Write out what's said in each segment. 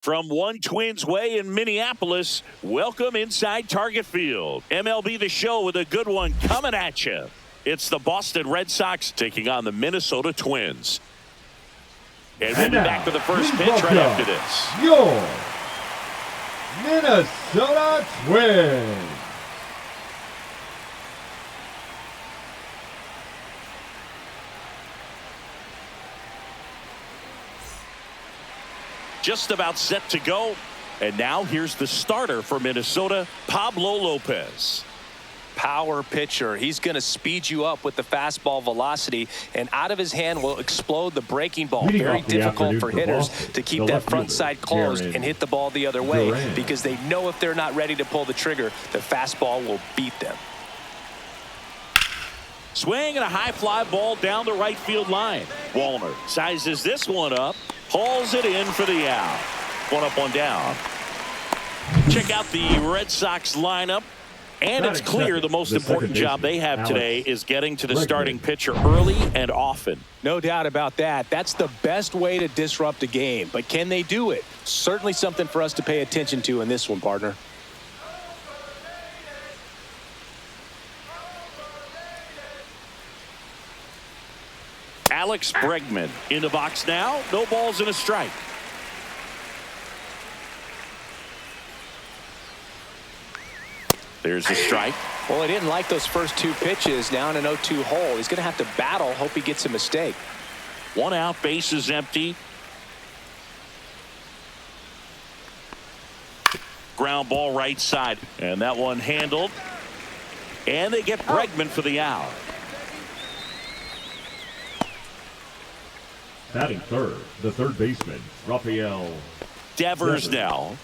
From One Twins Way in Minneapolis, welcome inside Target Field. MLB The Show with a good one coming at you. It's the Boston Red Sox taking on the Minnesota Twins. And we'll be back for the first pitch right after this. Your Minnesota Twins. Just about set to go. And now here's the starter for Minnesota, Pablo Lopez. Power pitcher. He's going to speed you up with the fastball velocity, and out of his hand will explode the breaking ball. Very difficult for hitters to keep that front side closed and hit the ball the other way, because they know if they're not ready to pull the trigger, the fastball will beat them. Swing and a high fly ball down the right field line. Wallner sizes this one up, hauls it in for the out. One up, one down. Check out the Red Sox lineup. And it's clear the most important job they have today is getting to the starting pitcher early and often. No doubt about that. That's the best way to disrupt a game. But can they do it? Certainly something for us to pay attention to in this one, partner. Alex Bregman in the box now. No balls and a strike. There's a strike. Well, he didn't like those first two pitches. Now in an 0-2 hole. He's going to have to battle. Hope he gets a mistake. One out, base is empty. Ground ball right side. And that one handled. And they get Bregman for the out. Batting third, the third baseman, Rafael Devers now.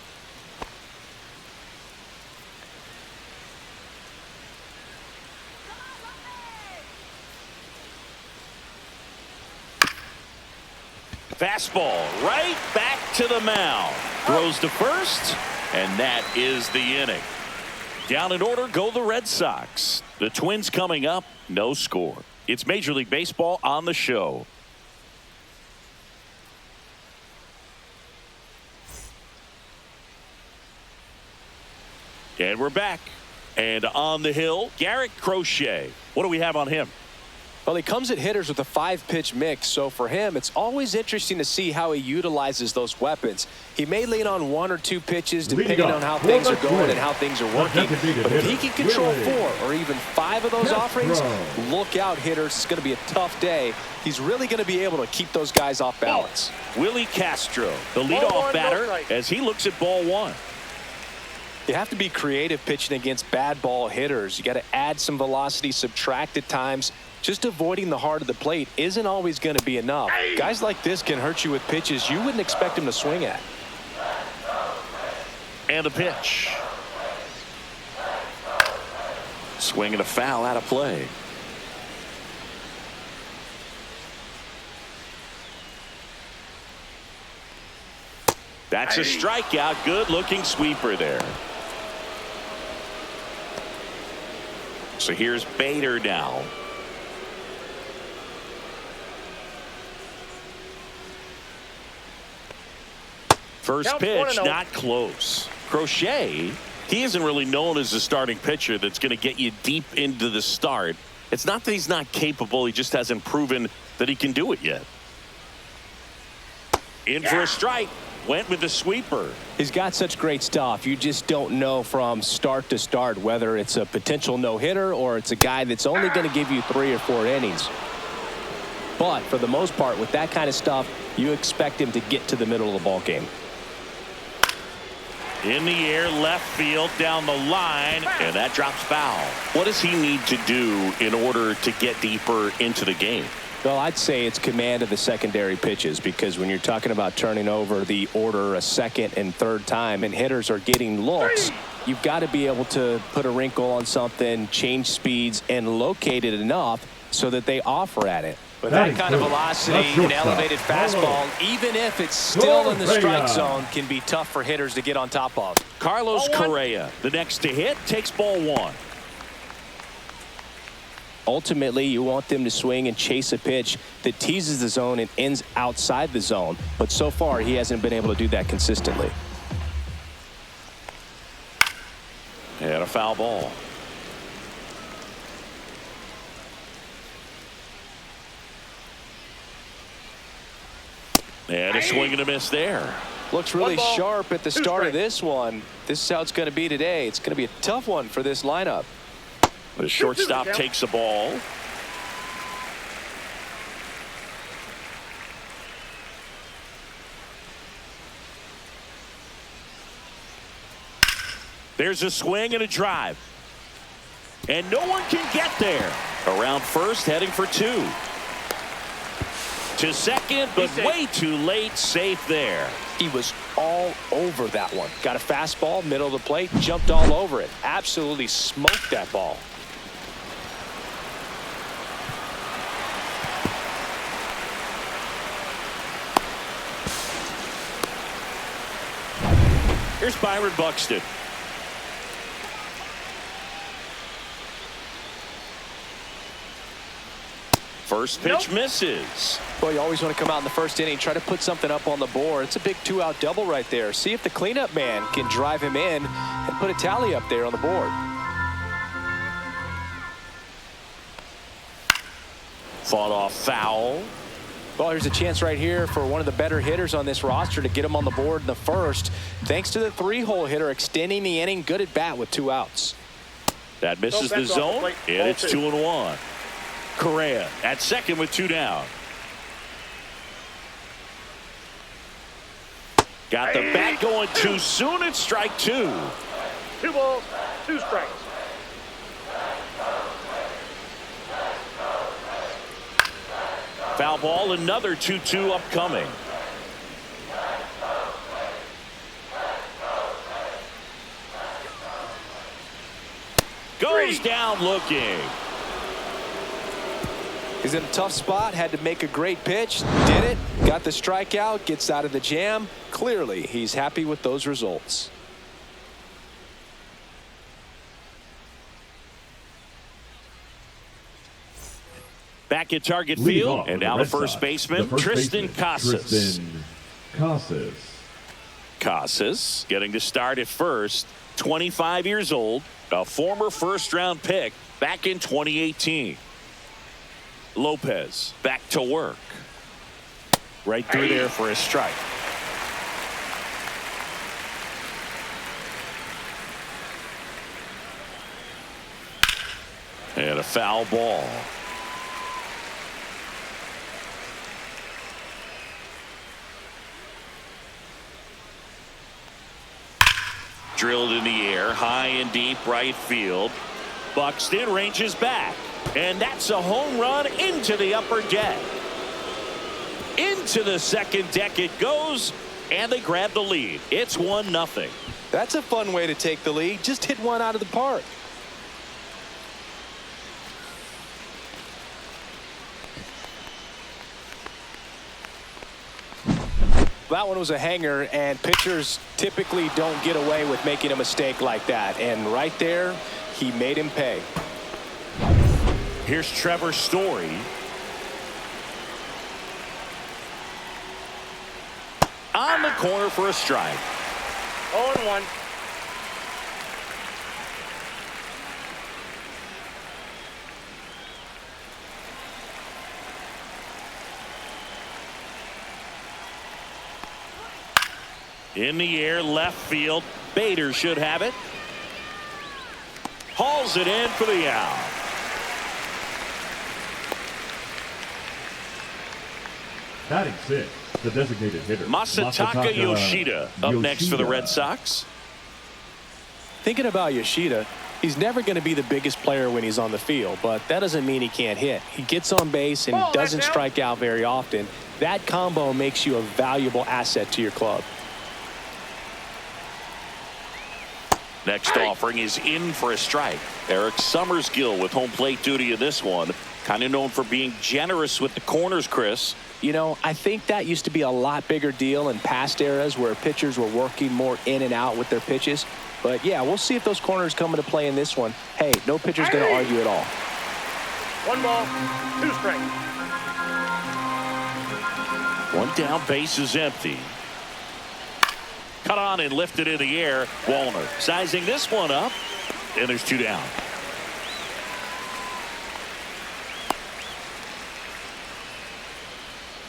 Fastball right back to the mound. Throws to first, and that is the inning. Down in order go the Red Sox. The Twins coming up, no score. It's Major League Baseball on the show. And we're back. And on the hill, Garrett Crochet. What do we have on him? Well, he comes at hitters with a 5-pitch mix, so for him, it's always interesting to see how he utilizes those weapons. He may lean on 1 or 2 pitches depending on how things are going and how things are working. But if he can control 4 or even 5 of those offerings, look out, hitters. It's going to be a tough day. He's really going to be able to keep those guys off balance. Willie Castro, the leadoff batter, as he looks at ball 1. You have to be creative pitching against bad ball hitters. You got to add some velocity, subtract at times. Just avoiding the heart of the plate isn't always going to be enough. Guys like this can hurt you with pitches you wouldn't expect him to swing at. And a pitch. Swing and a foul out of play. That's a strikeout. Good looking sweeper there. So here's Bader now. First pitch, not close. Crochet, he isn't really known as a starting pitcher that's going to get you deep into the start. It's not that he's not capable. He just hasn't proven that he can do it yet. In for a strike. Went with the sweeper. He's got such great stuff. You just don't know from start to start whether it's a potential no-hitter or it's a guy that's only going to give you 3 or 4 innings. But for the most part, with that kind of stuff, you expect him to get to the middle of the ball game. In the air, left field, down the line, and that drops foul. What does he need to do in order to get deeper into the game? Well, I'd say it's command of the secondary pitches, because when you're talking about turning over the order a second and third time and hitters are getting looks, you've got to be able to put a wrinkle on something, change speeds, and locate it enough so that they offer at it. With that kind of velocity, an elevated fastball, even if it's still in the strike zone, can be tough for hitters to get on top of. Carlos Correa, the next to hit, takes ball 1. Ultimately, you want them to swing and chase a pitch that teases the zone and ends outside the zone. But so far, he hasn't been able to do that consistently. And a foul ball. And a swing and a miss there. Looks really sharp at the start of this one. This is how it's going to be today. It's going to be a tough one for this lineup. The shortstop takes the ball. There's a swing and a drive. And no one can get there. Around first, heading for two. To second, but way too late. Safe there. He was all over that one. Got a fastball, middle of the plate, jumped all over it. Absolutely smoked that ball. Here's Byron Buxton. First pitch misses. Well, you always want to come out in the first inning, try to put something up on the board. It's a big two-out double right there. See if the cleanup man can drive him in and put a tally up there on the board. Fought off foul. Well, here's a chance right here for one of the better hitters on this roster to get him on the board in the first. Thanks to the three-hole hitter extending the inning. Good at bat with two outs. That misses the zone, and it's 2-1. Correa at second with two down. Got the bat going too soon. It's strike two. 2 balls, 2 strikes. Foul ball, another 2-2 upcoming. Goes down looking. He's in a tough spot, had to make a great pitch, did it, got the strikeout, gets out of the jam. Clearly, he's happy with those results. Back at target field, and now the first baseman, Tristan Casas. Casas getting to start at first, 25 years old, a former first-round pick back in 2018. Lopez back to work. Right through there for a strike. And a foul ball. Drilled in the air, high and deep right field. Buxton ranges back. And that's a home run into the upper deck. Into the second deck it goes, and they grab the lead. It's 1-0. That's a fun way to take the lead. Just hit one out of the park. That one was a hanger, and pitchers typically don't get away with making a mistake like that. And right there, he made him pay. Here's Trevor Story. On the corner for a strike. 0-1. In the air, left field. Bader should have it. Hauls it in for the out. Batting sixth, the designated hitter, Masataka Yoshida up next for the Red Sox. Thinking about Yoshida, he's never going to be the biggest player when he's on the field, but that doesn't mean he can't hit. He gets on base and doesn't strike out very often. That combo makes you a valuable asset to your club. Next offering is in for a strike. Eric Summersgill with home plate duty in this one. Kind of known for being generous with the corners, Chris. You know, I think that used to be a lot bigger deal in past eras where pitchers were working more in and out with their pitches. But, yeah, we'll see if those corners come into play in this one. Hey, no pitcher's going to argue at all. 1 ball, 2 strikes. One down, base is empty. Cut on and lifted in the air. Wallner sizing this one up, and there's 2 down.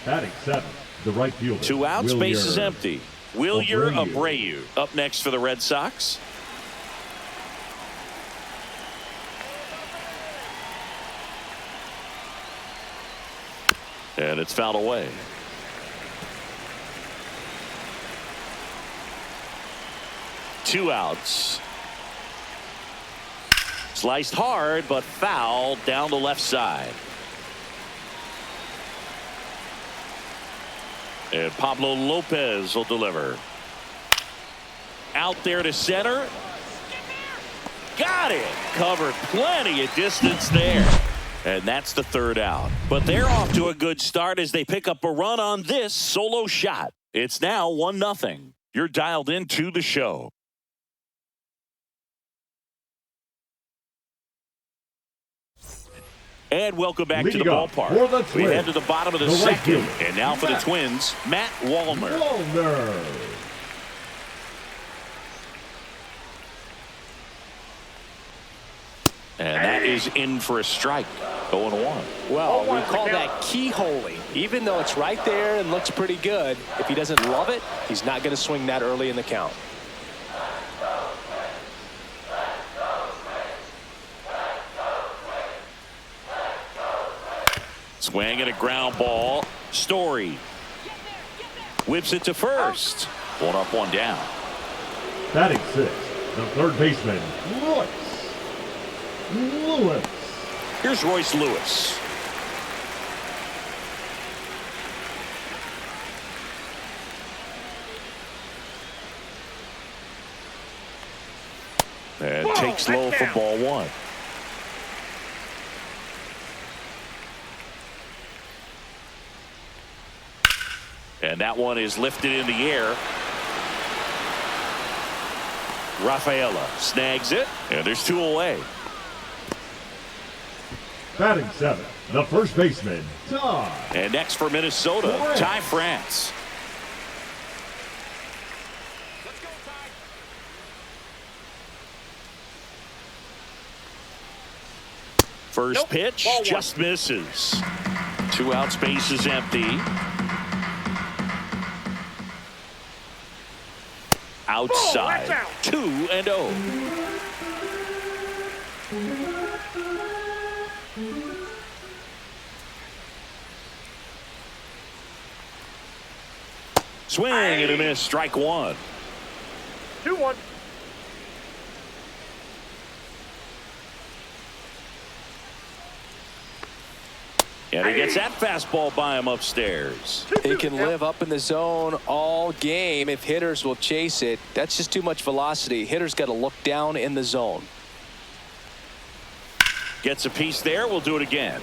Batting 7th, the right fielder. 2 outs, base is empty. Wilyer Abreu up next for the Red Sox. And it's fouled away. Two outs. Sliced hard, but fouled down the left side. And Pablo Lopez will deliver. Out there to center. Got it. Covered plenty of distance there. And that's the 3rd out. But they're off to a good start as they pick up a run on this solo shot. It's now 1-0. You're dialed into the show. And welcome back to the ballpark. We head to the bottom of the second. And now for the Twins, Matt Wallner. And that is in for a strike. 0-1. Well, we call that keyholing. Even though it's right there and looks pretty good, if he doesn't love it, he's not going to swing that early in the count. Swing and a ground ball. Story whips it to first. 1 up, 1 down. Batting 6th, the 3rd baseman, Lewis. Here's Royce Lewis. And takes low for ball 1. And that one is lifted in the air. Rafaela snags it, and there's 2 away. Batting 7th, the 1st baseman, Ty. And next for Minnesota, Ty France. Let's go, Ty. First pitch just misses. 2 outs, base is empty. Outside, 2-0. Swing and a miss, strike 1. 2-1. And he gets that fastball by him upstairs. He can live up in the zone all game if hitters will chase it. That's just too much velocity. Hitters got to look down in the zone. Gets a piece there. We'll do it again.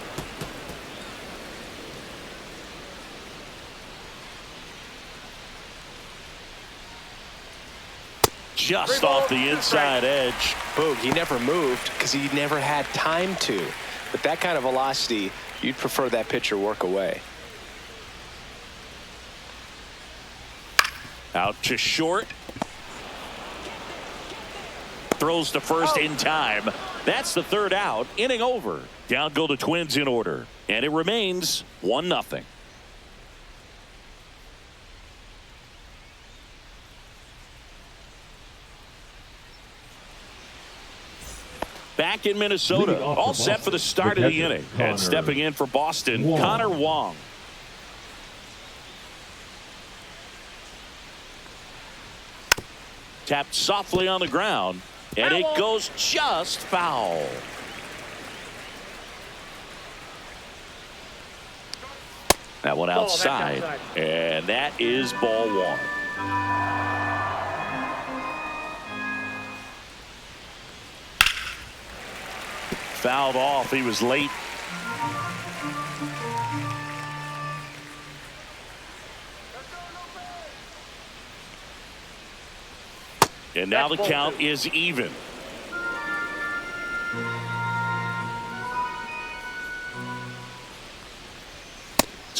Just off the inside edge. Boog, he never moved because he never had time to. But that kind of velocity, you'd prefer that pitcher work away. Out to short. Throws to first in time. That's the 3rd out. Inning over. Down go the Twins in order. And it remains 1-0. Back in Minnesota, all set for the start of the inning. And stepping in for Boston, Connor Wong. Tapped softly on the ground, and it goes just foul. That one outside, and that is ball 1. Fouled off. He was late. And now the count is even.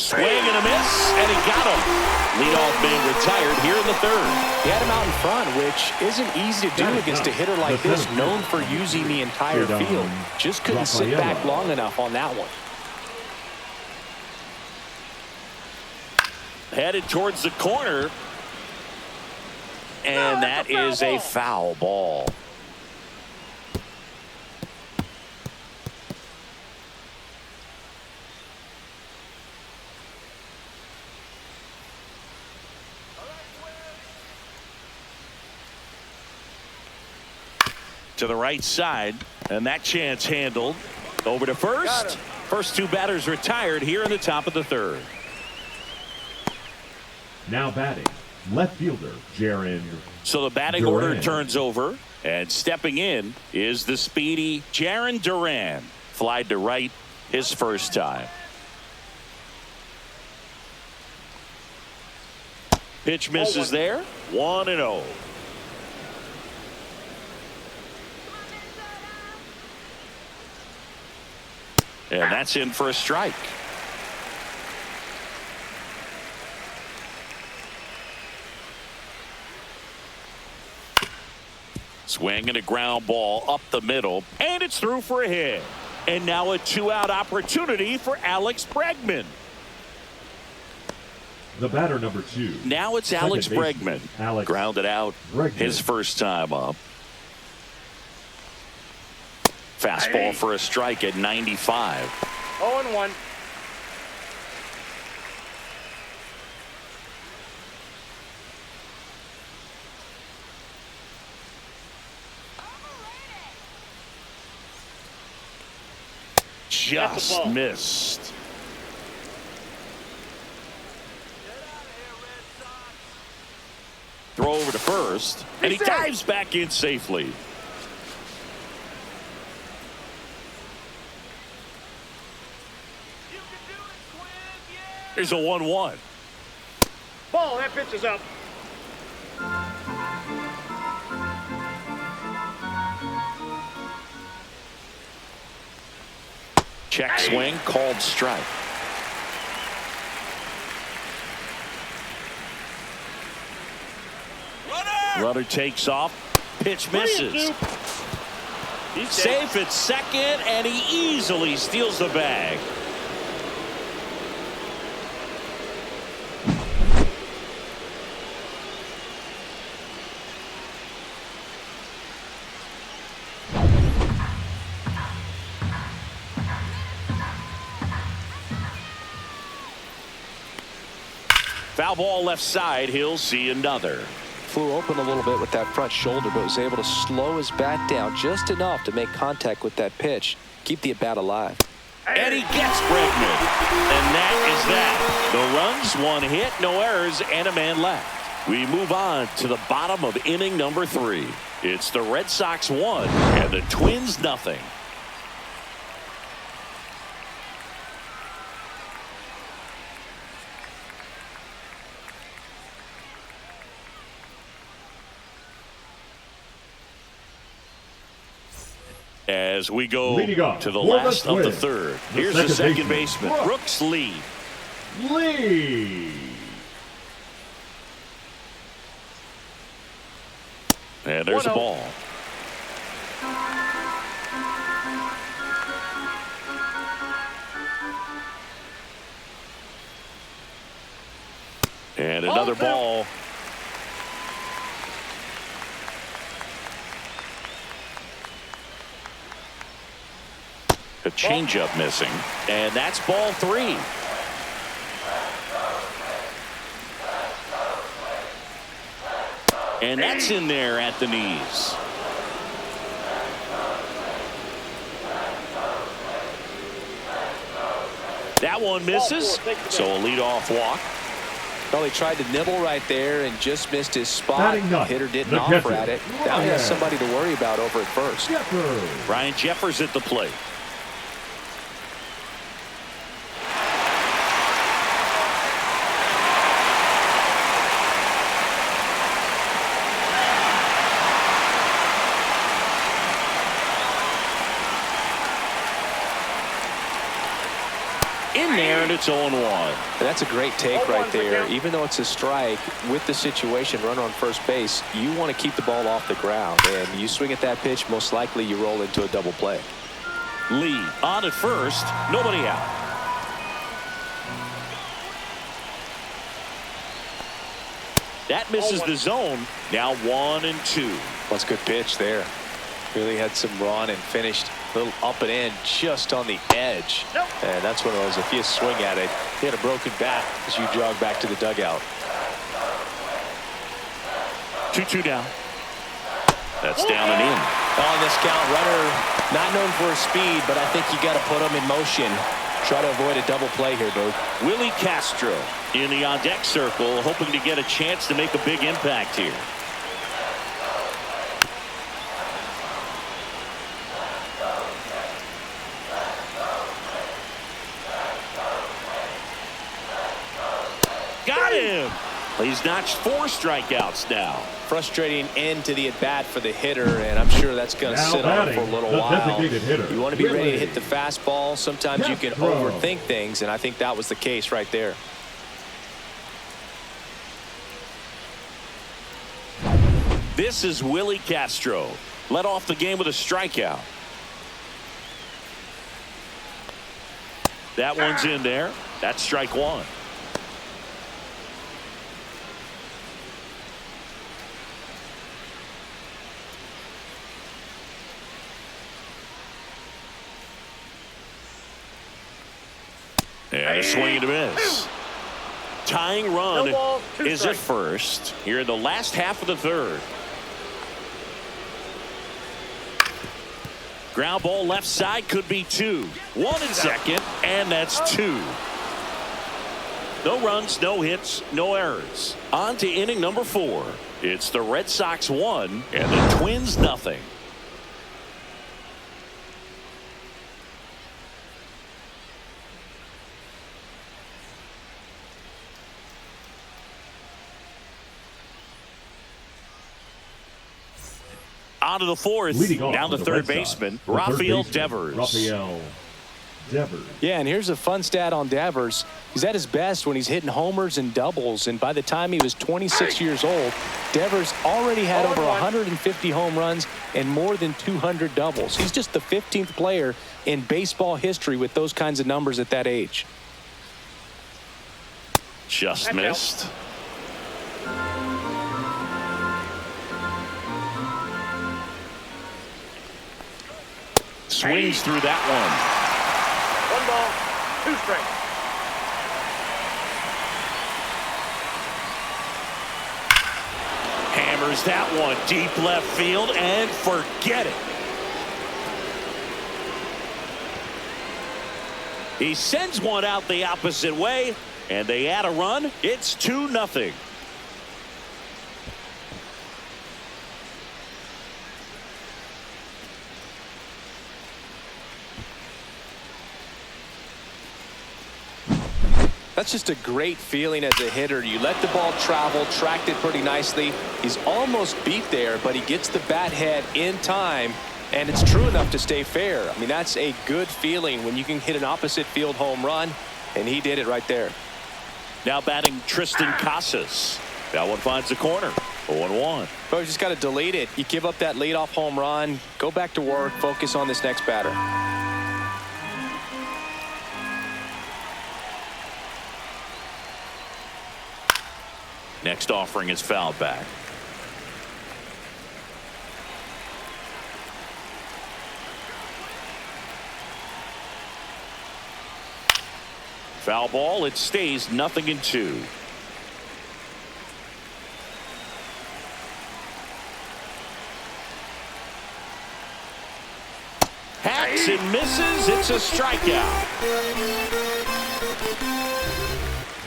Swing and a miss, and he got him. Leadoff man retired here in the third. He had him out in front, which isn't easy to do against a hitter like this, known for using the entire field. Just couldn't sit back long enough on that one. Headed towards the corner, and that is a foul ball. To the right side, and that chance handled. Over to first. First two batters retired here in the top of the third. Now batting, left fielder Jaron. So the batting order turns over, and stepping in is the speedy Jarren Duran. Flied to right his first time. Pitch misses there. 1-0. And that's in for a strike. Swing and a ground ball up the middle, and it's through for a hit. And now a two-out opportunity for Alex Bregman. The batter number 2. Now it's Alex Bregman. Grounded out his first time up. Fastball for a strike at 95. 0-1. Just missed. Throw over to first, and he dives back in safely. Here's a 1-1. Ball, that pitch is up. Check swing, called strike. Runner takes off. Pitch misses. He's safe at second, and he easily steals the bag. Foul ball left side. He'll see another. Flew open a little bit with that front shoulder, but was able to slow his bat down just enough to make contact with that pitch. Keep the at-bat alive. And he gets Bregman. And that is that. No runs, 1 hit, no errors, and a man left. We move on to the bottom of inning number 3. It's the Red Sox 1 and the Twins nothing. As we go to the last of the third. Here's the second baseman, Brooks Lee. And there's a ball. And another ball. A changeup missing, and that's ball 3. And that's in there at the knees. That one misses, so a leadoff walk. Well, he tried to nibble right there and just missed his spot. Hitter didn't offer at it. Now he has somebody to worry about over at first. Ryan Jeffers at the plate. In there, and it's 0-1. That's a great take right there. Even though it's a strike, with the situation, runner on first base, you want to keep the ball off the ground. And you swing at that pitch, most likely you roll into a double play. Lee on at first, nobody out. That misses the zone. Now 1-2. That's a good pitch there. Really had some run and finished a little up and in just on the edge. And that's one of those, if you swing at it, he had a broken bat as you jog back to the dugout. 2-2 down. That's down and in. On this count, runner not known for his speed, but I think you got to put him in motion. Try to avoid a double play here, Boog. Willie Castro in the on-deck circle, hoping to get a chance to make a big impact here. Got him. He's notched 4 strikeouts now. Frustrating end to the at-bat for the hitter, and I'm sure that's going to sit on for a little while. You want to be ready to hit the fastball. Sometimes you can overthink things, and I think that was the case right there. This is Willie Castro. Led off the game with a strikeout. That one's in there. That's strike 1. And a swing and a miss. Tying run is at first here in the last half of the 3rd. Ground ball left side, could be 2. 1 in second, and that's 2. No runs, no hits, no errors. On to inning number 4. It's the Red Sox 1 and the Twins nothing. On to the 4th, down to third baseman, Rafael Devers. Yeah, and here's a fun stat on Devers. He's at his best when he's hitting homers and doubles, and by the time he was 26 years old, Devers already had over 150 home runs and more than 200 doubles. He's just the 15th player in baseball history with those kinds of numbers at that age. Just missed. Swings through that one. 1 ball, 2 strikes. Hammers that one deep left field and forget it. He sends one out the opposite way, and they add a run. It's 2-0. That's just a great feeling as a hitter. You let the ball travel, tracked it pretty nicely. He's almost beat there, but he gets the bat head in time, and it's true enough to stay fair. I mean, that's a good feeling when you can hit an opposite field home run, and he did it right there. Now batting Tristan Casas. That one finds the corner. 0-1. But you just got to delete it. You give up that leadoff home run, go back to work, focus on this next batter. Next offering is fouled back. Foul ball. It stays 0-2. Hacks and misses. It's a strikeout.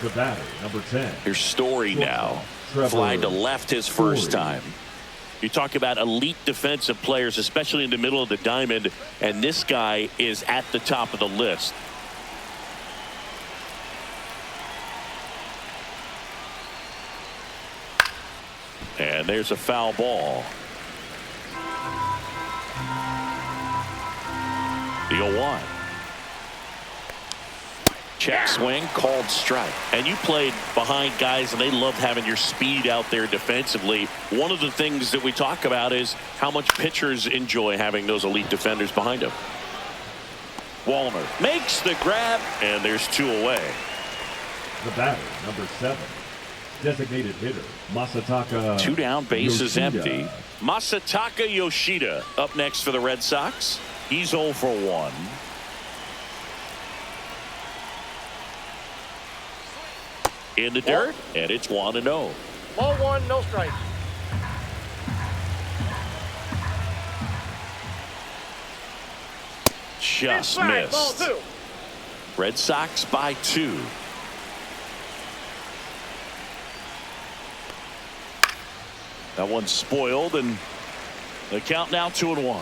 The batter, number 10. Your Story now. Fly to left his first time. You talk about elite defensive players, especially in the middle of the diamond, and this guy is at the top of the list. And there's a foul ball. The 0-1. Check swing, called strike. And you played behind guys, and they loved having your speed out there defensively. One of the things that we talk about is how much pitchers enjoy having those elite defenders behind them. Wallner makes the grab, and there's 2 away. The batter, number 7. Designated hitter, Masataka. 2 down, bases Yoshida. empty. Masataka Yoshida up next for the Red Sox. He's 0 for 1. In the dirt, and it's 1-0. Ball 1, no strikes. Just Inside, missed. ball 2. Red Sox by 2. That one's spoiled, and the count now 2-1.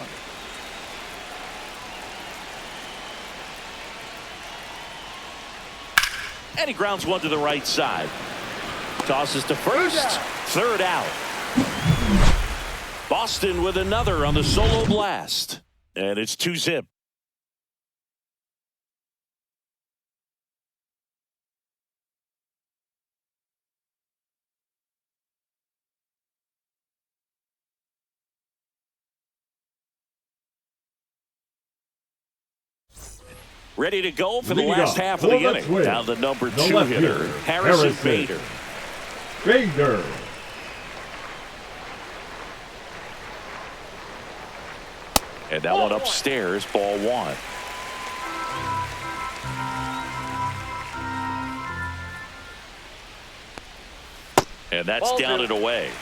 And he grounds one to the right side. Tosses to first. Third out. Boston with another on the solo blast. And it's 2-0. Ready to go for the last half of the inning. Now the number 2 hitter, Harrison Bader. Bader. And that one upstairs, ball 1. And that's Ball down 2. and away.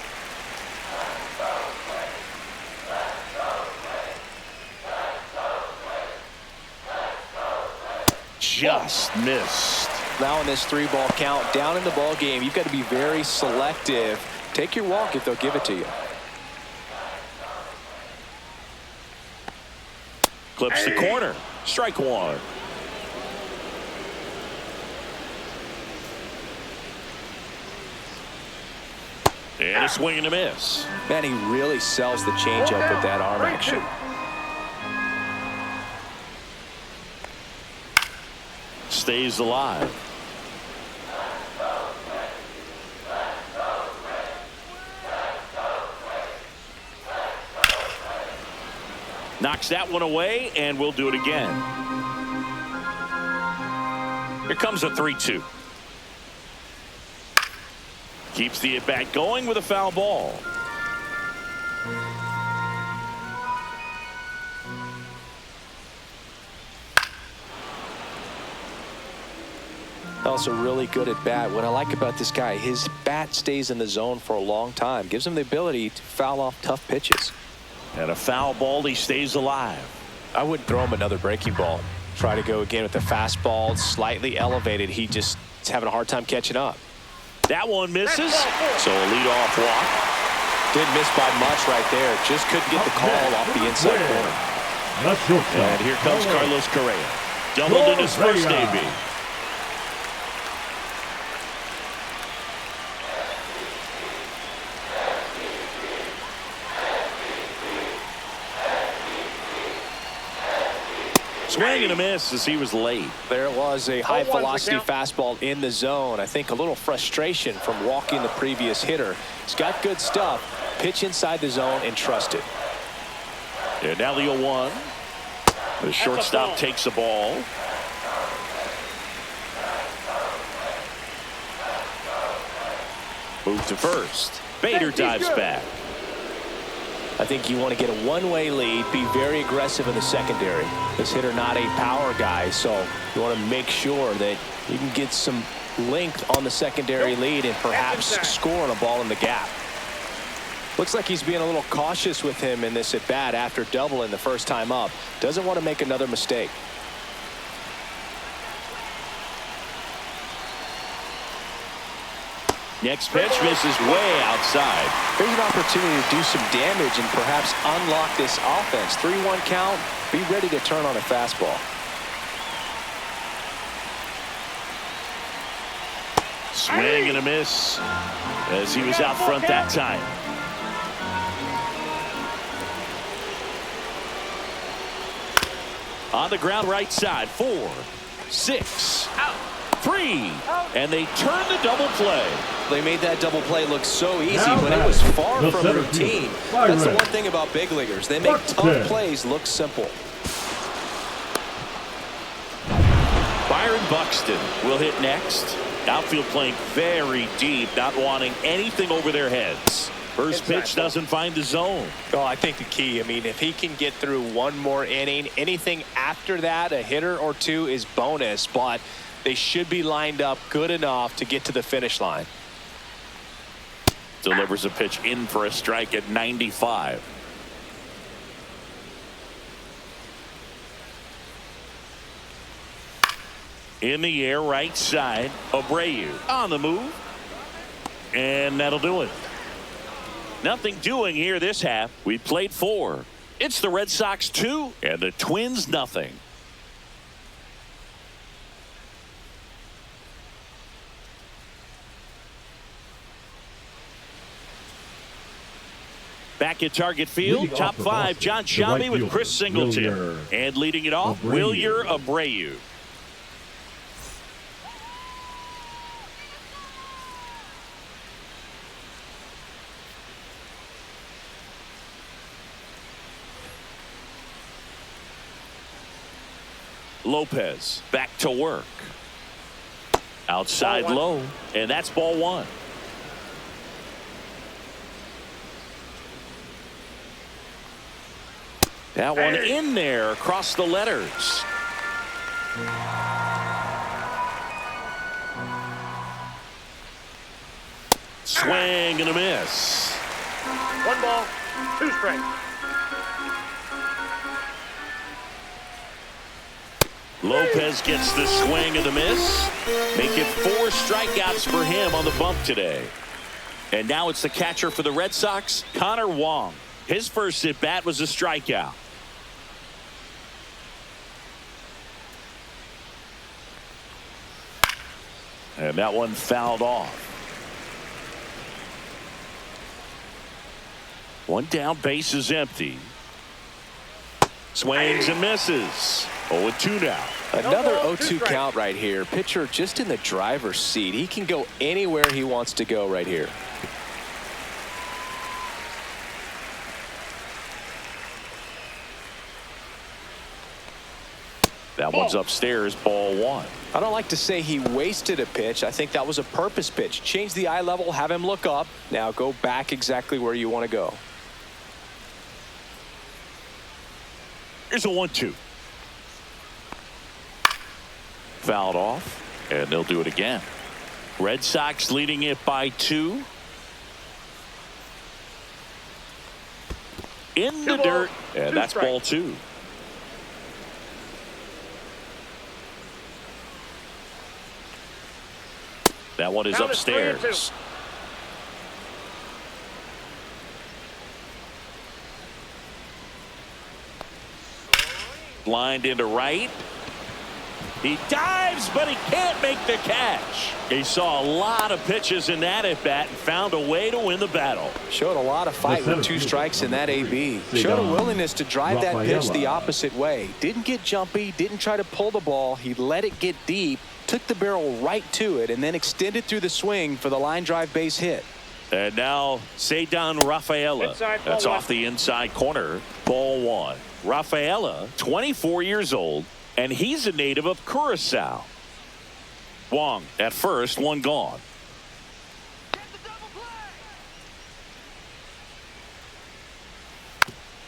Just missed. Now in this 3-ball count, down in the ball game, you've got to be very selective. Take your walk if they'll give it to you. Clips the corner. Strike 1. And a swing and a miss. Man, he really sells the changeup with that arm action. Stays alive. Knocks that one away, and we'll do it again. Here comes a 3-2. Keeps the at-bat going with a foul ball. Also really good at bat. What I like about this guy, his bat stays in the zone for a long time. Gives him the ability to foul off tough pitches. And a foul ball, he stays alive. I wouldn't throw him another breaking ball. Try to go again with the fastball, slightly elevated. He just is having a hard time catching up. That one misses. So a leadoff walk. Didn't miss by much right there. Just couldn't get the call off the inside corner. That's your shot. And here comes Carlos Correa. Doubled in his first debut. Swing and a miss as he was late. There was a high 0-1's the velocity count. fastball in the zone. I think a little frustration from walking the previous hitter. He's got good stuff. Pitch inside the zone and trust it. And now the 0-1. The shortstop takes the ball. Move to first. Bader dives back. I think you want to get a one-way lead, be very aggressive in the secondary. This hitter not a power guy, so you want to make sure that you can get some length on the secondary lead and perhaps score on a ball in the gap. Looks like he's being a little cautious with him in this at-bat after doubling the first time up. Doesn't want to make another mistake. Next pitch misses way outside. There's an opportunity to do some damage and perhaps unlock this offense. 3-1 count. Be ready to turn on a fastball. Swing and a miss as he was out front that time. On the ground right side, 4. 6, 3, and they turn the double play. They made that double play look so easy, but it was far from routine. That's the one thing about big leaguers. They make tough plays look simple. Byron Buxton will hit next. Outfield playing very deep, not wanting anything over their heads. First pitch doesn't find the zone. Oh, I think the key, I mean, if he can get through one more inning, anything after that, a hitter or two is bonus, but they should be lined up good enough to get to the finish line. Delivers a pitch in for a strike at 95. In the air, right side, Abreu on the move. And that'll do it. Nothing doing here this half. We played 4. It's the Red Sox 2 and the Twins nothing. Back at Target Field, top 5, John Shelby with Chris Singleton. And leading it off, Wilyer Abreu. Lopez back to work. Outside low, and that's ball 1. That one in there across the letters. Swing and a miss. 1 ball, 2 strikes. Lopez gets the swing and the miss. Make it 4 strikeouts for him on the bump today. And now it's the catcher for the Red Sox, Connor Wong. His first at bat was a strikeout. And that one fouled off. 1 down, base is empty. Swings and misses. 0-2 now. Another 0-2 count right here. Pitcher just in the driver's seat. He can go anywhere he wants to go right here. That one's upstairs, ball 1. I don't like to say he wasted a pitch. I think that was a purpose pitch. Change the eye level, have him look up. Now go back exactly where you want to go. Here's a 1-2. Fouled off, and they'll do it again. Red Sox leading it by 2. In the dirt, and that's ball 2. That one is upstairs. Blind into right. He dives, but he can't make the catch. He saw a lot of pitches in that at bat and found a way to win the battle. Showed a lot of fight with 2 strikes in that AB. Showed a willingness to drive that pitch the opposite way. Didn't get jumpy, didn't try to pull the ball. He let it get deep, took the barrel right to it, and then extended through the swing for the line drive base hit. And now Ceddanne Rafaela. That's off the inside corner. Ball 1. Rafaela, 24 years old, and he's a native of Curacao. Wong at first, 1 gone.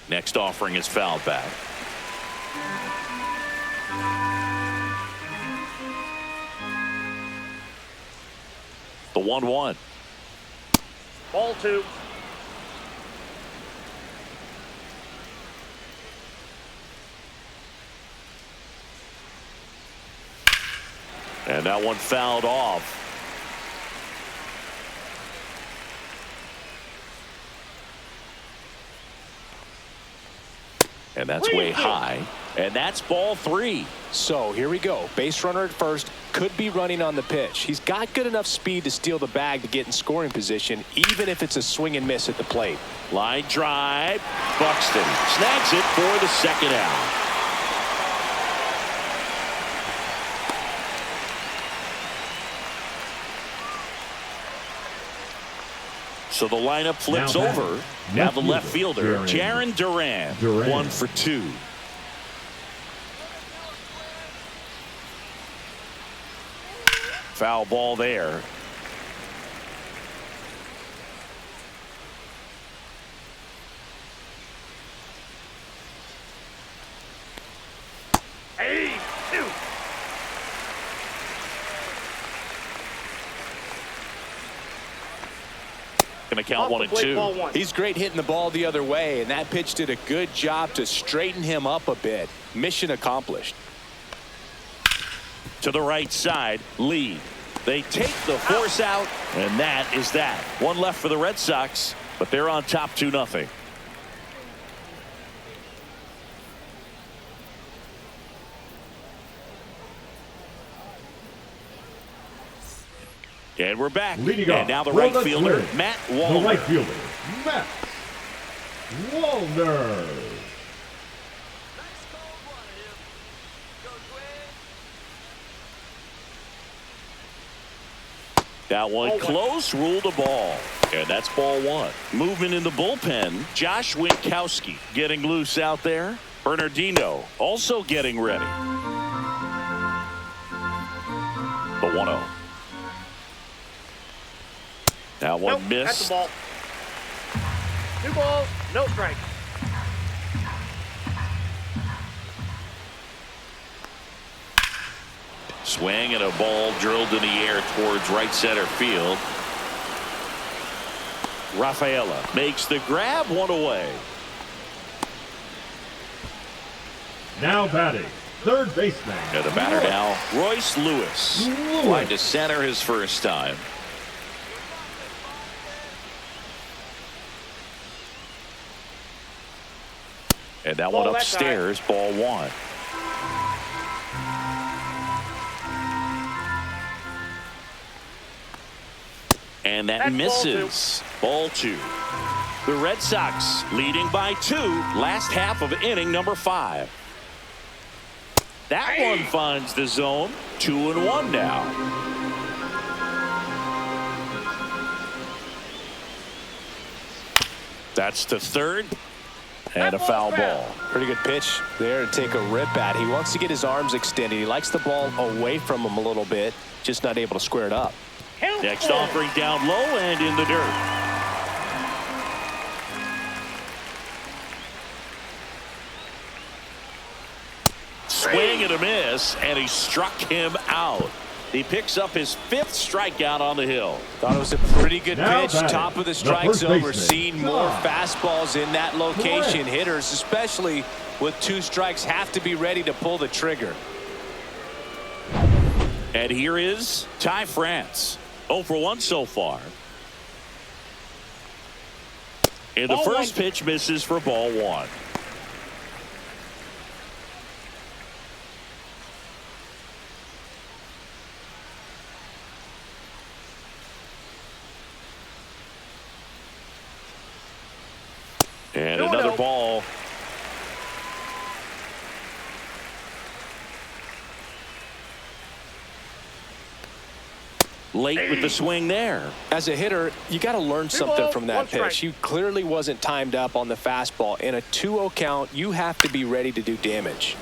Next offering is fouled back. The 1-1. Ball 2. And that one fouled off. And that's way high. And that's ball 3. So here we go. Base runner at first, could be running on the pitch. He's got good enough speed to steal the bag to get in scoring position, even if it's a swing and miss at the plate. Line drive. Buxton snags it for the 2nd out. So the lineup flips Now over. Now the left fielder, Jarren Duran, 1 for 2. Foul ball there. Hey, 2. Going to count 1 and 2. He's great hitting the ball the other way, and that pitch did a good job to straighten him up a bit. Mission accomplished. To the right side, Lee. They take the force out, and that is that. One left for the Red Sox, but they're on top 2-0. And we're back. Leading and now the right fielder, Matt Wallner. The right fielder, Matt Wallner. That one close, ruled a ball. And that's ball 1. Movement in the bullpen, Josh Winkowski getting loose out there. Bernardino also getting ready. The 1-0. That one missed. That's the ball. 2 balls, no strike. Swing and a ball drilled in the air towards right center field. Rafaela makes the grab, 1 away. Now batting, third baseman. And the batter now, Royce Lewis. Flying to center his first time. And that one upstairs, ball 1. And that misses. Ball 2. The Red Sox leading by 2. Last half of inning number 5. That one finds the zone. 2-1 now. That's to third. And a foul ball. Pretty good pitch there to take a rip at. He wants to get his arms extended. He likes the ball away from him a little bit. Just not able to square it up. Next offering down low and in the dirt. Swing and a miss, and he struck him out. He picks up his 5th strikeout on the hill. Thought it was a pretty good pitch. Top of the strike zone. We're seeing more fastballs in that location. Hitters, especially with 2 strikes, have to be ready to pull the trigger. And here is Ty France. 0 for 1 so far. And the first pitch misses for ball 1. And another ball. Late with the swing there. As a hitter, you got to learn something from that pitch. He clearly wasn't timed up on the fastball. In a 2-0 count, you have to be ready to do damage.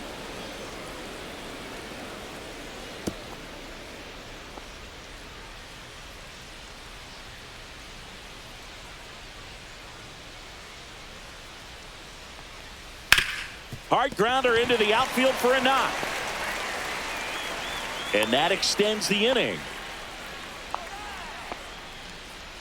Hard grounder into the outfield for a knock. And that extends the inning.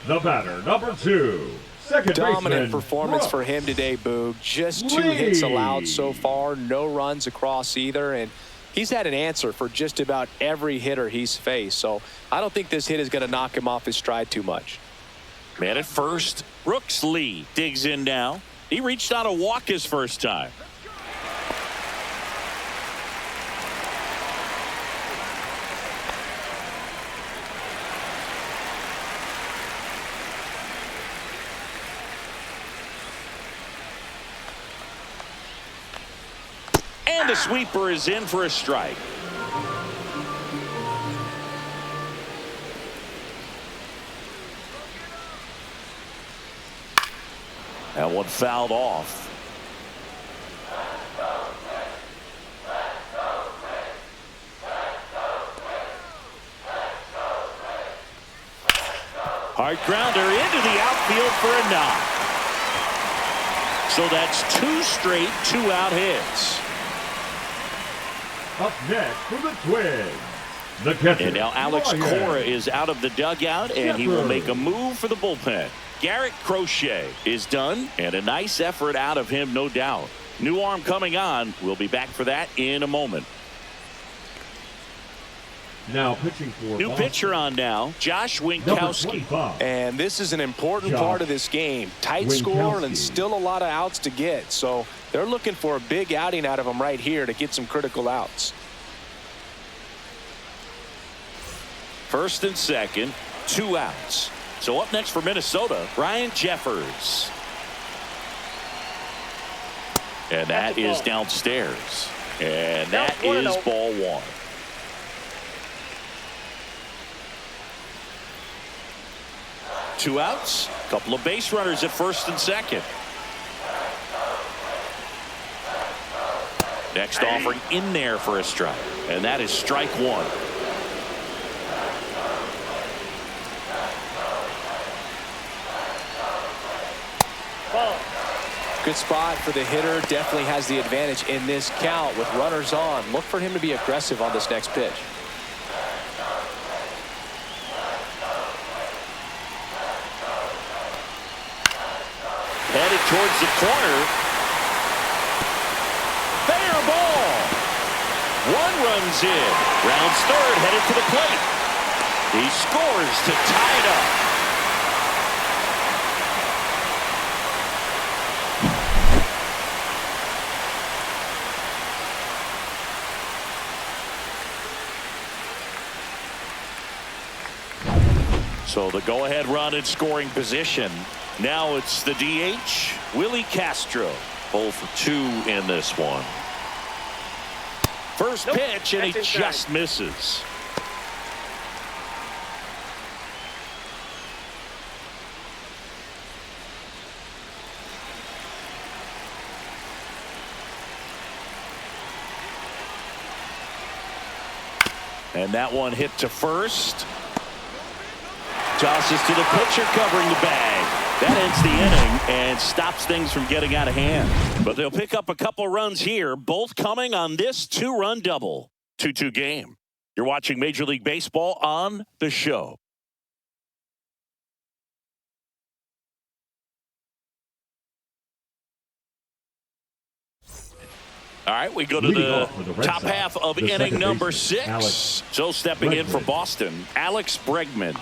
The batter, number 2, second Dominant baseman, performance for him today, Boog. Just 2 hits allowed so far. No runs across either. And he's had an answer for just about every hitter he's faced. So I don't think this hit is going to knock him off his stride too much. Man at first. Brooks Lee digs in now. He reached out a walk his first time. And the sweeper is in for a strike. That one fouled off. Hard grounder into the outfield for a knock. So that's 2 straight 2-out hits. Up next for the Twins, the catcher. And now Alex Cora is out of the dugout, and he will make a move for the bullpen. Garrett Crochet is done, and a nice effort out of him, no doubt. New arm coming on. We'll be back for that in a moment. Now pitching for new Boston. Pitcher on now, Josh Winkowski. And this is an important part of this game. Tight score and still a lot of outs to get. So they're looking for a big outing out of him right here to get some critical outs. First and second, 2 outs. So up next for Minnesota, Ryan Jeffers. And that is downstairs. And that is ball 1. Two outs, a couple of base runners at first and second. Next offering in there for a strike, and that is strike 1. Good spot for the hitter. Definitely has the advantage in this count with runners on. Look for him to be aggressive on this next pitch. Headed towards the corner. Fair ball. 1 runs in. Rounds third, headed to the plate. He scores to tie it up. So the go-ahead run in scoring position. Now it's the DH, Willie Castro. 0 for 2 in this one. First pitch, and he just misses. And that one hit to first. Tosses to the pitcher covering the bag. That ends the inning and stops things from getting out of hand. But they'll pick up a couple runs here, both coming on this 2-run double. 2-2 game. You're watching Major League Baseball on The Show. All right, we go to the top half of inning number 6. So stepping in for Boston, Alex Bregman.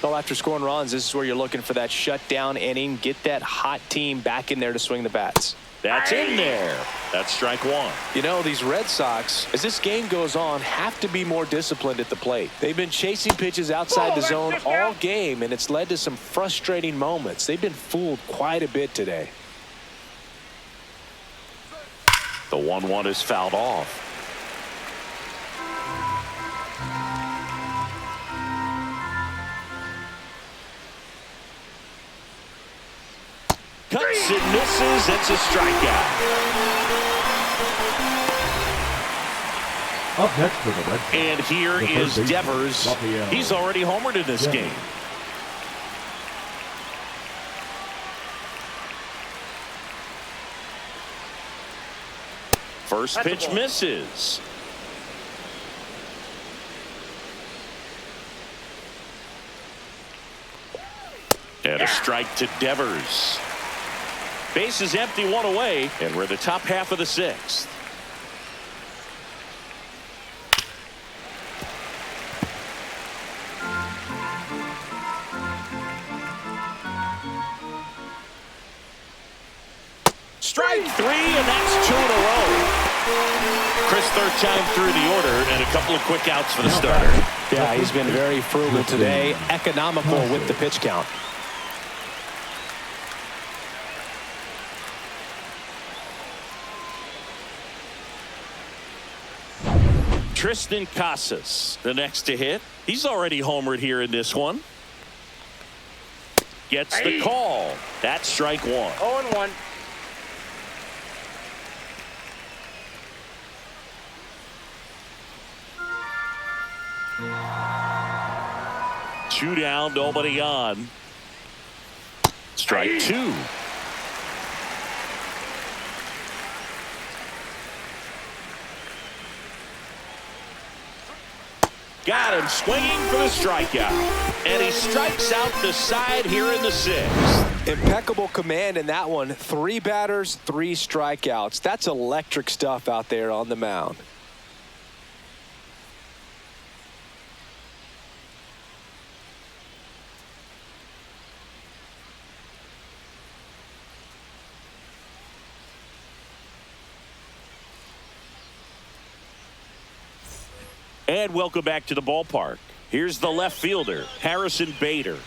So after scoring runs, this is where you're looking for that shutdown inning. Get that hot team back in there to swing the bats. That's in there. That's strike 1. You know, these Red Sox, as this game goes on, have to be more disciplined at the plate. They've been chasing pitches outside the zone all game, and it's led to some frustrating moments. They've been fooled quite a bit today. The 1-1 is fouled off. Cuts and misses. It's a strikeout. Up next for the Red Sox. And here is Devers. He's already homered in this game. First pitch misses. And a strike to Devers. Base is empty, 1 away, and we're the top half of the 6th. Strike 3, and that's 2 in a row. Chris, third time through the order, and a couple of quick outs for the starter. Yeah, he's been very frugal today, economical with the pitch count. Tristan Casas, the next to hit. He's already homered here in this one. Gets the call. That's strike one. 0-1. Two down, nobody on. Strike two. Got him swinging for the strikeout. And he strikes out the side here in the sixth. Impeccable command in that one. 3 batters, 3 strikeouts. That's electric stuff out there on the mound. And welcome back to the ballpark. Here's the left fielder, Harrison Bader.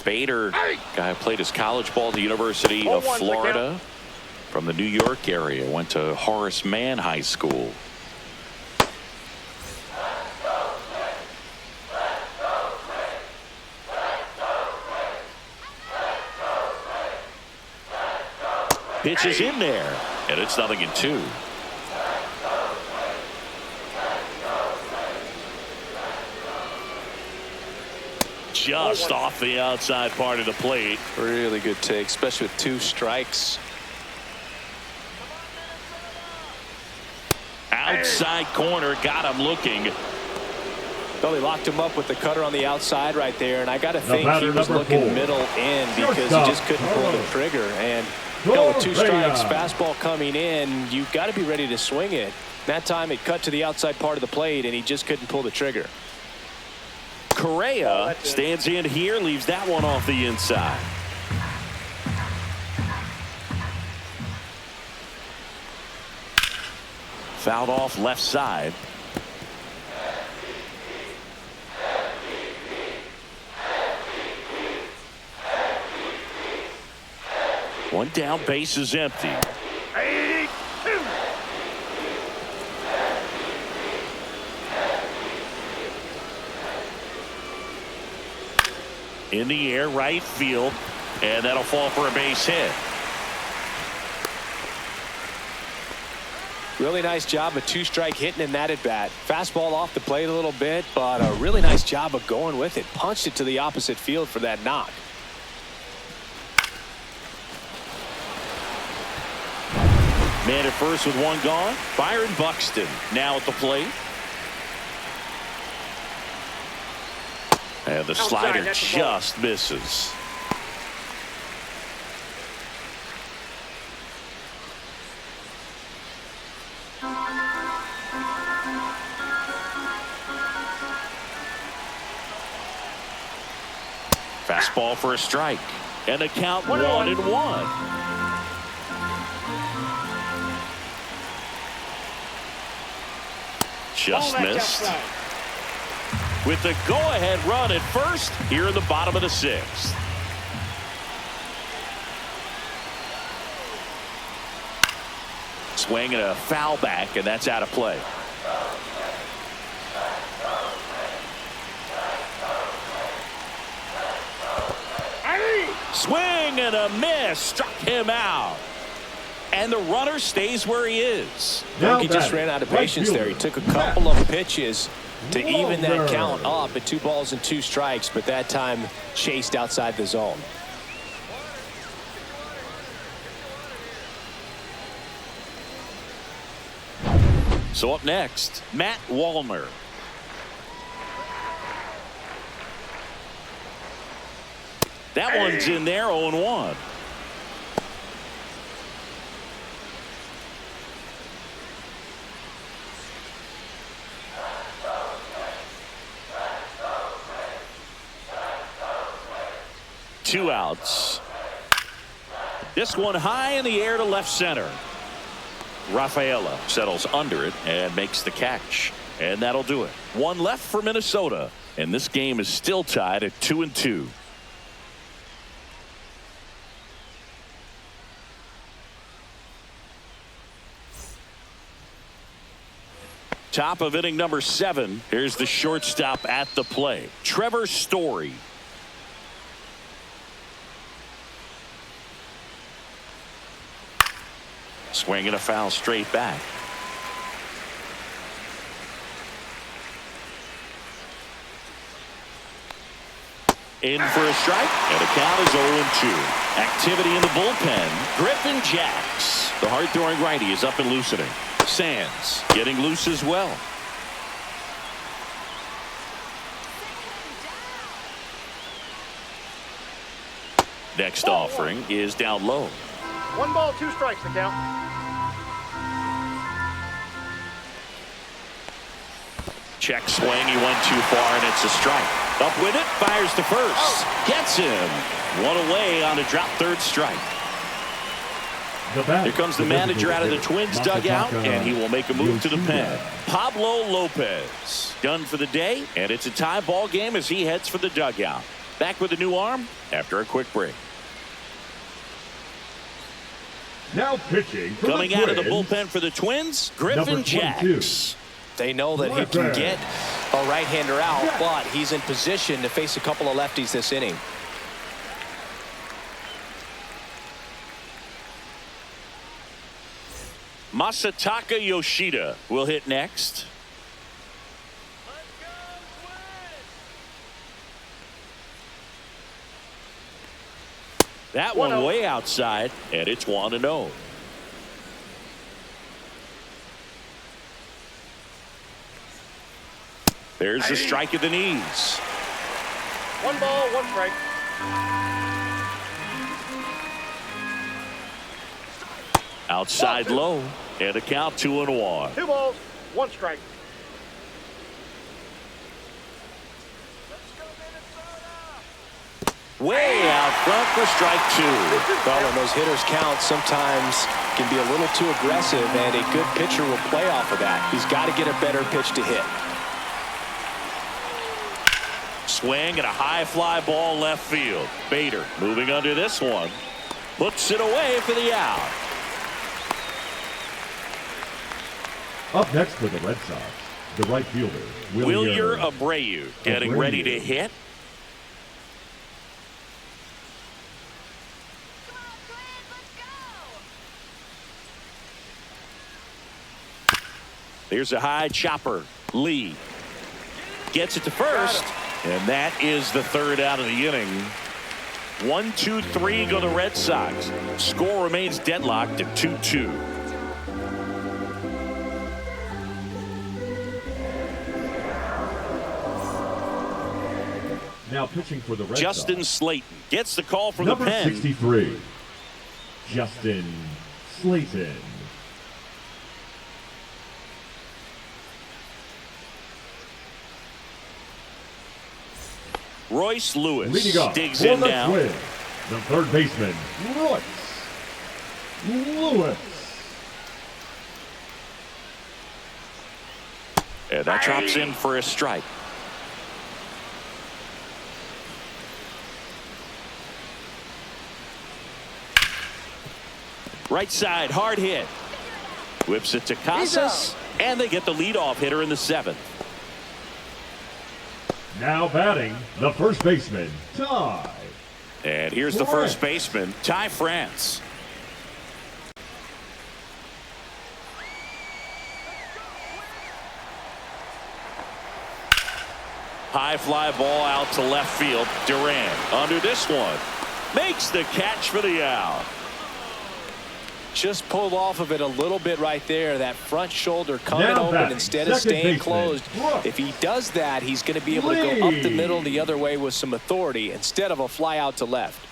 Bader, guy who played his college ball at the University of Florida from the New York area. Went to Horace Mann High School. Pitch is in there, and it's 0-2. Just off the outside part of the plate. Really good take, especially with 2 strikes. Outside corner, got him looking. Well, he locked him up with the cutter on the outside right there, and I got to think he was looking middle in because he just couldn't pull the trigger. And with 2 strikes, fastball coming in, you've got to be ready to swing it. That time it cut to the outside part of the plate, and he just couldn't pull the trigger. Correa stands in here, leaves that one off the inside. Fouled off left side. One down, base is empty. In the air, right field, and that'll fall for a base hit. Really nice job of 2-strike hitting in that at bat. Fastball off the plate a little bit, but a really nice job of going with it. Punched it to the opposite field for that knock. Man at first with 1 gone. Byron Buxton now at the plate. And the slider just misses. Fastball for a strike. And the count 1-1. Just missed. With the go-ahead run at first here in the bottom of the 6th. Swing and a foul back, and that's out of play. Swing and a miss. Struck him out. And the runner stays where he is. He just ran out of patience there. He took a couple of pitches to even that count up at 2 balls and 2 strikes, but that time chased outside the zone. So up next, Matt Wallner. That one's in there, 0-1. Two outs. This one high in the air to left center. Rafaela settles under it and makes the catch. And that'll do it. 1 left for Minnesota. And this game is still tied at 2-2. Top of inning number 7. Here's the shortstop at the plate, Trevor Story. Swinging a foul straight back. In for a strike, and the count is 0-2. Activity in the bullpen. Griffin Jacks, the hard-throwing righty, is up and loosening. Sands getting loose as well. Next offering is down low. 1 ball, 2 strikes to count. Check swing. He went too far, and it's a strike. Up with it, fires to first. Gets him. One away on a drop third strike. Here comes the manager out of the Twins dugout, and he will make a move to the pen. Pablo Lopez done for the day, and it's a tie ball game as he heads for the dugout. Back with a new arm after a quick break. Now pitching for Coming the out of the Twins, bullpen for the Twins, Griffin Jacks. They know that he can get a right-hander out, but he's in position to face a couple of lefties this inning. Masataka Yoshida will hit next. That one way outside, and it's 1-0. There's the strike at the knees. 1 ball, 1 strike. Outside low, and a count 2-1. 2 balls, 1 strike. Way out front for strike 2. Well, when those hitters count, sometimes can be a little too aggressive, and a good pitcher will play off of that. He's got to get a better pitch to hit. Swing and a high fly ball left field. Bader moving under this one. Puts it away for the out. Up next for the Red Sox, the right fielder, Wilyer Abreu getting ready to hit. Here's a high chopper. Lee gets it to first, and that is the third out of the inning. 1-2-3 go the Red Sox. Score remains deadlocked at 2-2. Now pitching for the Red Justin Sox, Slayton gets the call from number the pen. 63, Justin Slayton. Royce Lewis Leading off digs for in the now. Twins, the third baseman, Royce Lewis. And that drops in for a strike. Right side, hard hit. Whips it to Casas, and they get the leadoff hitter in the 7th. Now batting, the first baseman, Ty. And here's the first baseman, Ty France. High fly ball out to left field. Durant under this one. Makes the catch for the out. Just pulled off of it a little bit right there. That front shoulder coming Now open batting, instead of second staying baseman, closed. Brooks. If he does that, he's going to be able to go up the middle the other way with some authority instead of a fly out to left.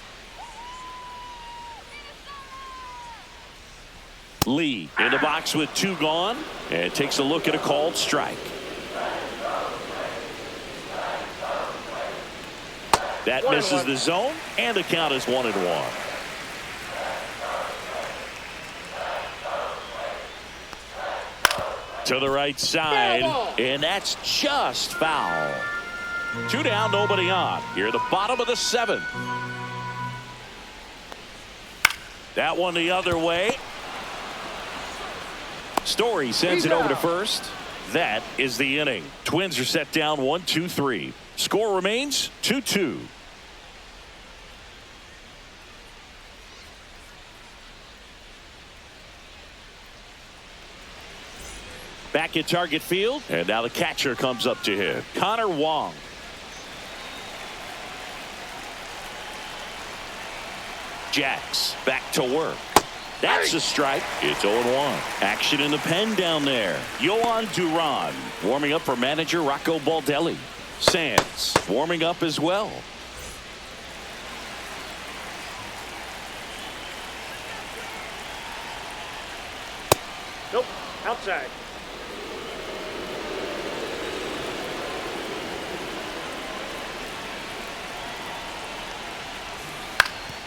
Lee in the box with 2 gone, and takes a look at a called strike. That misses the zone, and the count is 1-1. To the right side, and that's just foul. 2 down, nobody on. Here at the bottom of the 7th. That one the other way. Story sends it over to first. That is the inning. Twins are set down 1-2-3. Score remains 2-2. Back at target field, and now the catcher comes up to him. Connor Wong. Jacks back to work. That's a strike. It's 0-1. Action in the pen down there. Yohan Duran warming up for manager Rocco Baldelli. Sands warming up as well. Nope. Outside.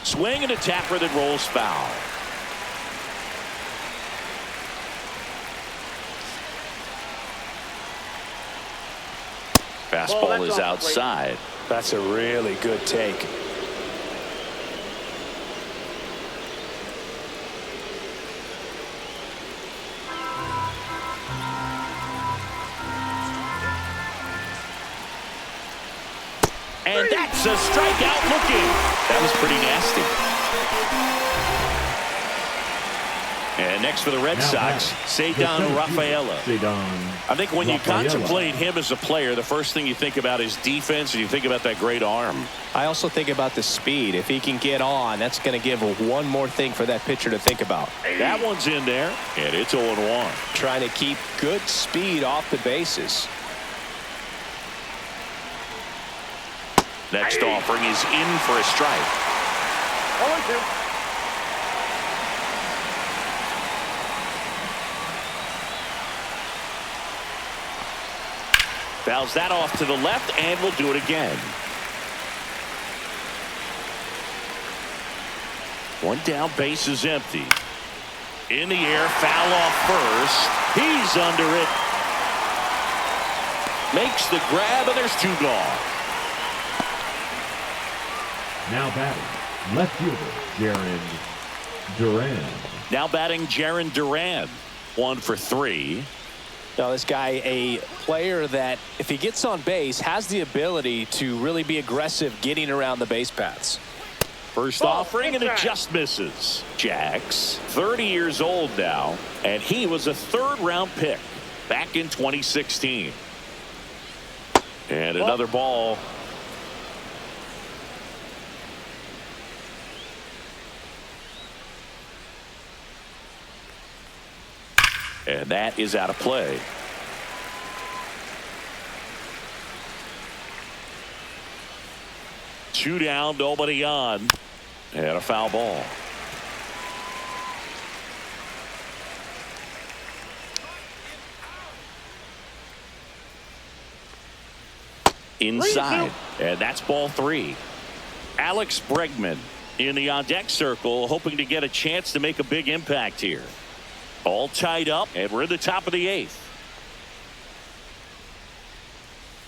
Swing and a tapper that rolls foul. Fastball is outside. That's a really good take. And that's a strikeout looking. That was pretty nasty. And next for the Red Sox, Ceddanne Rafaela. I think when you contemplate him as a player, the first thing you think about is defense, and you think about that great arm. I also think about the speed. If he can get on, that's going to give one more thing for that pitcher to think about. That one's in there, and it's 0-1. Trying to keep good speed off the bases. Next offering is in for a strike. 0-2. Fouls that off to the left, and will do it again. One down, base is empty. In the air, foul off first. He's under it. Makes the grab, and there's two gone. Now batting, left fielder Jarren Duran. Now batting Jarren Duran. 1 for 3. Now this guy, a player that if he gets on base has the ability to really be aggressive getting around the base paths. First offering, and it just misses. Jacks, 30 years old now, and he was a third-round pick back in 2016. And another ball. And that is out of play. Two down, nobody on. And a foul ball. Inside. And that's ball 3. Alex Bregman in the on-deck circle, hoping to get a chance to make a big impact here. All tied up, and we're in the top of the 8th.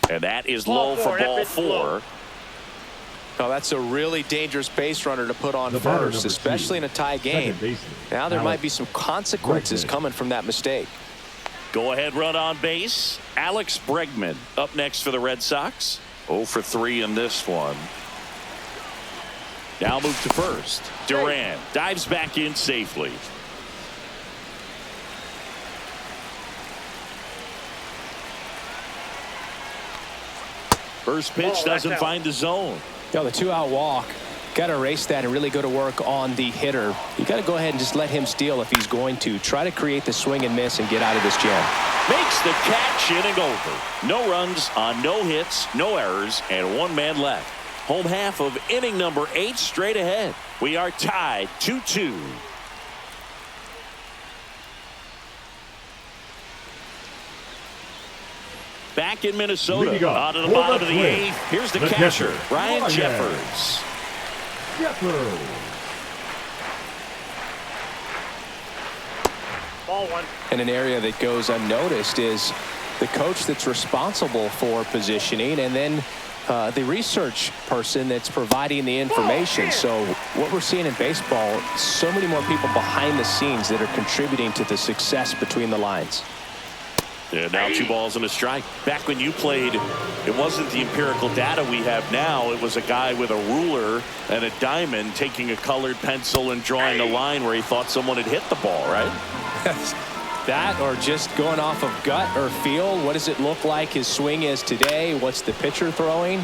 And that is low for ball 4. Oh, that's a really dangerous base runner to put on first, especially in a tie game. Now there might be some consequences coming from that mistake. Go ahead run on base. Alex Bregman up next for the Red Sox. 0 for 3 in this one. Now move to first. Duran dives back in safely. First pitch doesn't find the zone. The 2-out walk. Got to erase that and really go to work on the hitter. You got to go ahead and just let him steal if he's going to. Try to create the swing and miss and get out of this jam. Makes the catch, inning over. No runs on no hits, no errors, and 1 man left. Home half of inning number 8 straight ahead. We are tied 2-2. Back in Minnesota, out of the bottom of the 8th. Here's the catcher, Ryan Jeffers. Ball 1. And an area that goes unnoticed is the coach that's responsible for positioning, and then the research person that's providing the information. So what we're seeing in baseball, so many more people behind the scenes that are contributing to the success between the lines. And now 2 balls and a strike. Back when you played, it wasn't the empirical data we have now. It was a guy with a ruler and a diamond taking a colored pencil and drawing a line where he thought someone had hit the ball, right? That, or just going off of gut or feel. What does it look like his swing is today? What's the pitcher throwing?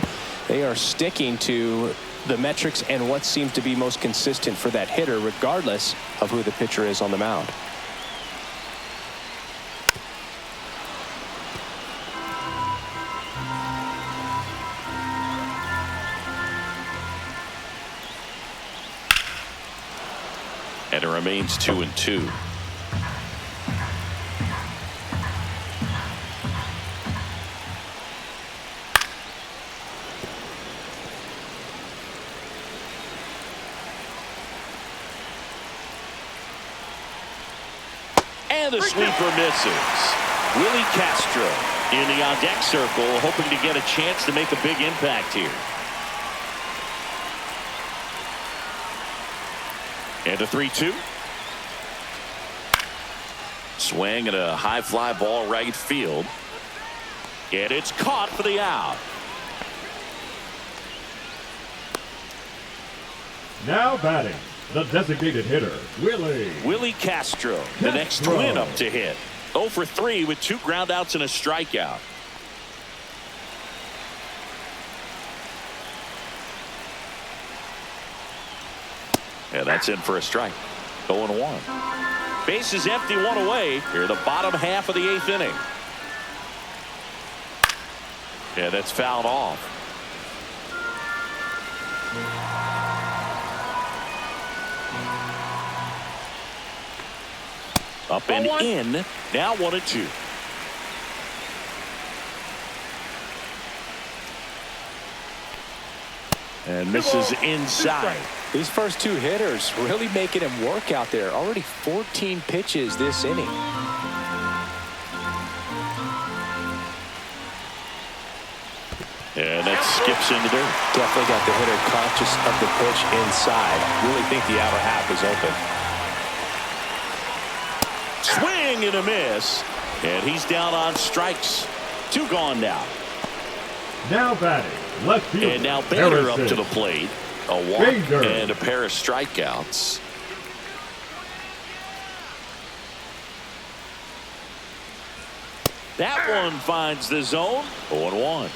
They are sticking to the metrics and what seems to be most consistent for that hitter, regardless of who the pitcher is on the mound. And it remains 2-2. And the sweeper misses. Willie Castro in the on-deck circle, hoping to get a chance to make a big impact here. And a 3-2. Swing and a high fly ball right field. And it's caught for the out. Now batting, the designated hitter, Willie Castro, the next Twin up to hit. 0 for 3 with 2 groundouts and a strikeout. Yeah, that's in for a strike. 0-1. Base is empty, 1 away. Here, the bottom half of the 8th inning. Yeah, that's fouled off. Up and in. Now 1-2. And misses inside. These first 2 hitters really making him work out there. Already 14 pitches this inning. And that skips into there. Definitely got the hitter conscious of the pitch inside. Really think the outer half is open. Swing and a miss. And he's down on strikes. 2 gone now. now batting, left fielder. And now Bader up Harrison. to the plate. A walk Bader. and a pair of strikeouts. That one finds the zone. 0-1.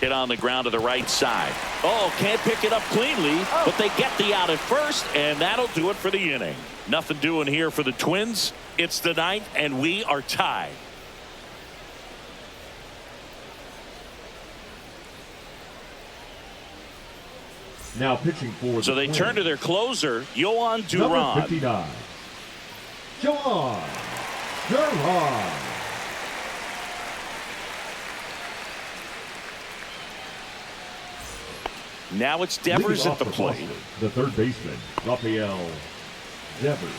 Hit on the ground to the right side. Oh, can't pick it up cleanly, but they get the out at first, and that'll do it for the inning. Nothing doing here for the Twins. It's the 9th, and we are tied. Now pitching for So the they Twins, turn to their closer, Yohan number Duran. 59, Yohan Duran. Now it's Devers Leading at the off plate. Boston, the third baseman, Rafael Devers.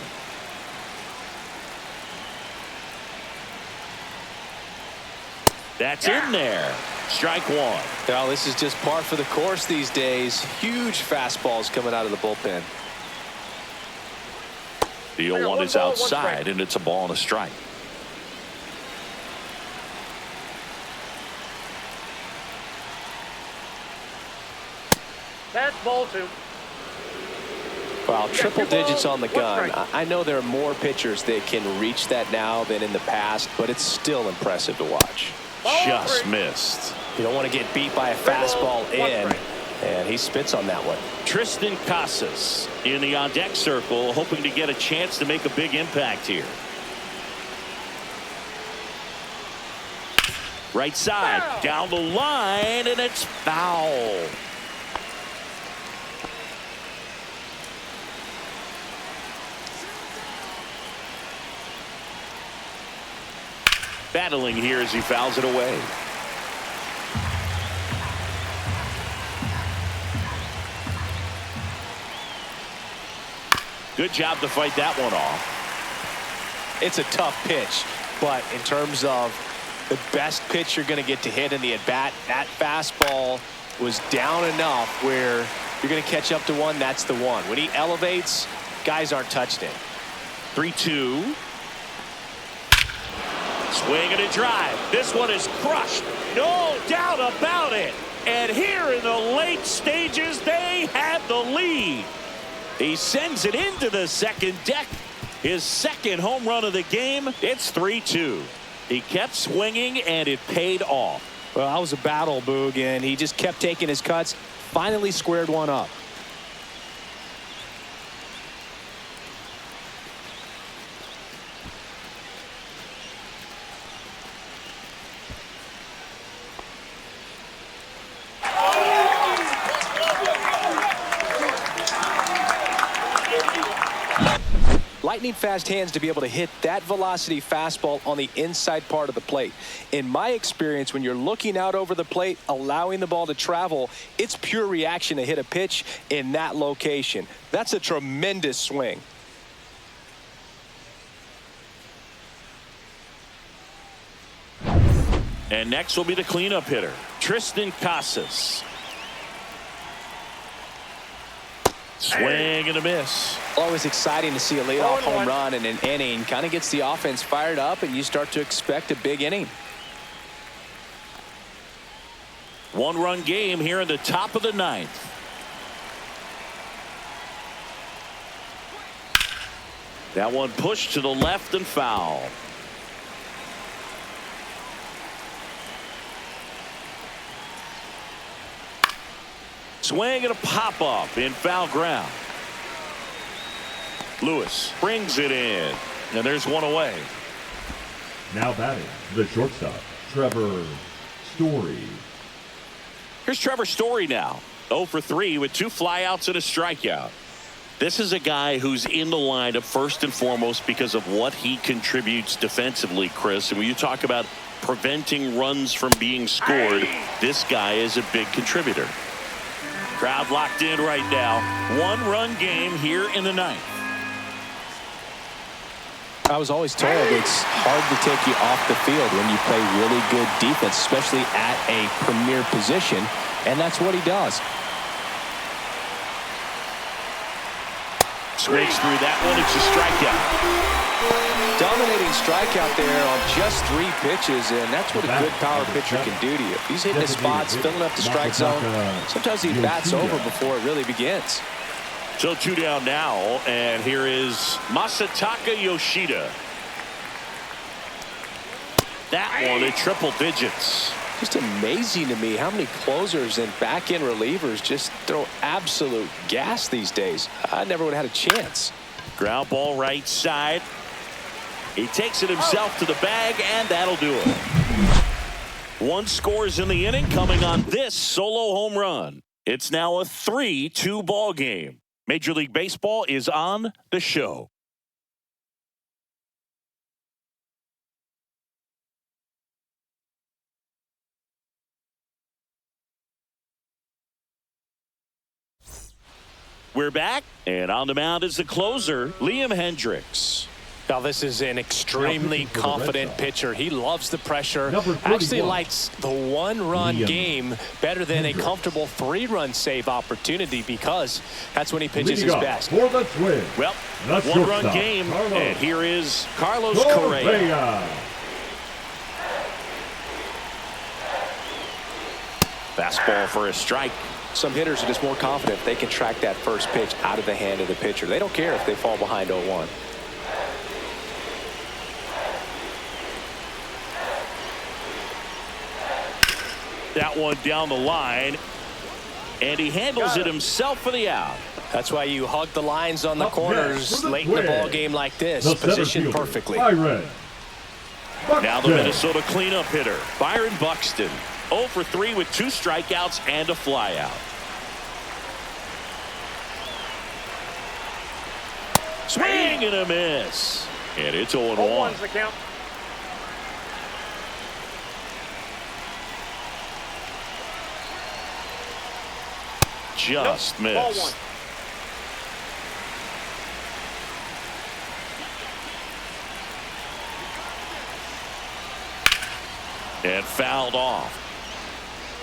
That's in there. Strike one. Now this is just par for the course these days. Huge fastballs coming out of the bullpen. The 0-1 is outside, and it's a ball and a strike. That's ball 2. Wow, triple digits on the gun. strike. I know there are more pitchers that can reach that now than in the past, but it's still impressive to watch. Just missed. You don't want to get beat by a fastball in, and he spits on that one. Tristan Casas in the on-deck circle, hoping to get a chance to make a big impact here. Right side, down the line, and it's foul. Battling here as he fouls it away. Good job to fight that one off. It's a tough pitch, but in terms of the best pitch you're going to get to hit in the at-bat, that fastball was down enough where you're going to catch up to one. That's the one. When he elevates, guys aren't touching it. 3-2. Swing and a drive. This one is crushed. No doubt about it. And here in the late stages, they have the lead. He sends it into the second deck. His second home run of the game. It's 3-2. He kept swinging, and it paid off. Well, that was a battle, Boog, and he just kept taking his cuts. Finally squared one up. Lightning fast hands to be able to hit that velocity fastball on the inside part of the plate. In my experience, when you're looking out over the plate, allowing the ball to travel, it's pure reaction to hit a pitch in that location. That's a tremendous swing. And next will be the cleanup hitter, Tristan Casas. Swing and a miss. Always exciting to see a leadoff home run in an inning. Kind of gets the offense fired up, and you start to expect a big inning. One-run game here in the top of the ninth. That one pushed to the left and foul. Swing and a pop-up in foul ground. Lewis brings it in, and there's one away. Now batting, the shortstop, Trevor Story. Here's Trevor Story now. 0 for 3 with 2 flyouts and a strikeout. This is a guy who's in the lineup first and foremost because of what he contributes defensively, Chris. And when you talk about preventing runs from being scored, this guy is a big contributor. Crowd locked in right now. One-run game here in the ninth. I was always told it's hard to take you off the field when you play really good defense, especially at a premier position, and that's what he does. Swings through that one. It's a strikeout. Dominating strikeout there on just 3 pitches, and that's what a good power pitcher can do to you. If he's hitting his spots, filling up the strike zone, sometimes he bats over before it really begins. So 2 down now, and here is Masataka Yoshida. That one at triple digits. Just amazing to me how many closers and back-end relievers just throw absolute gas these days. I never would have had a chance. Ground ball right side. He takes it himself to the bag, and that'll do it. 1 scores in the inning coming on this solo home run. It's now a 3-2 ball game. Major League Baseball is on the show. We're back, and on the mound is the closer, Liam Hendricks. Now, this is an extremely confident pitcher. He loves the pressure. Actually likes the one-run game better than a comfortable 3-run save opportunity because that's when he pitches his best. For the Twins, well, one-run game, and here is Carlos Correa. Fastball for a strike. Some hitters are just more confident if they can track that first pitch out of the hand of the pitcher. They don't care if they fall behind 0-1. That one down the line, and he handles it himself for the out. That's why you hug the lines on the corners late in the ball game like this. Positioned perfectly. Now the Minnesota cleanup hitter, Byron Buxton. 0 for 3 with 2 strikeouts and a flyout. Swing and a miss. And it's 0-1. The count. Just missed. And fouled off.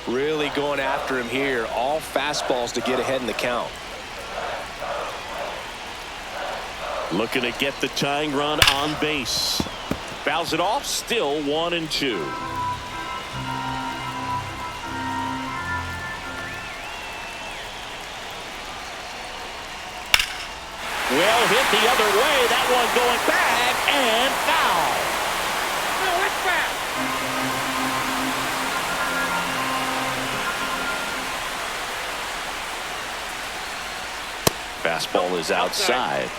Really going after him here. All fastballs to get ahead in the count. Looking to get the tying run on base. Fouls it off, still 1-2. Well hit the other way. That one going back and foul. No, it's back. Fastball is outside.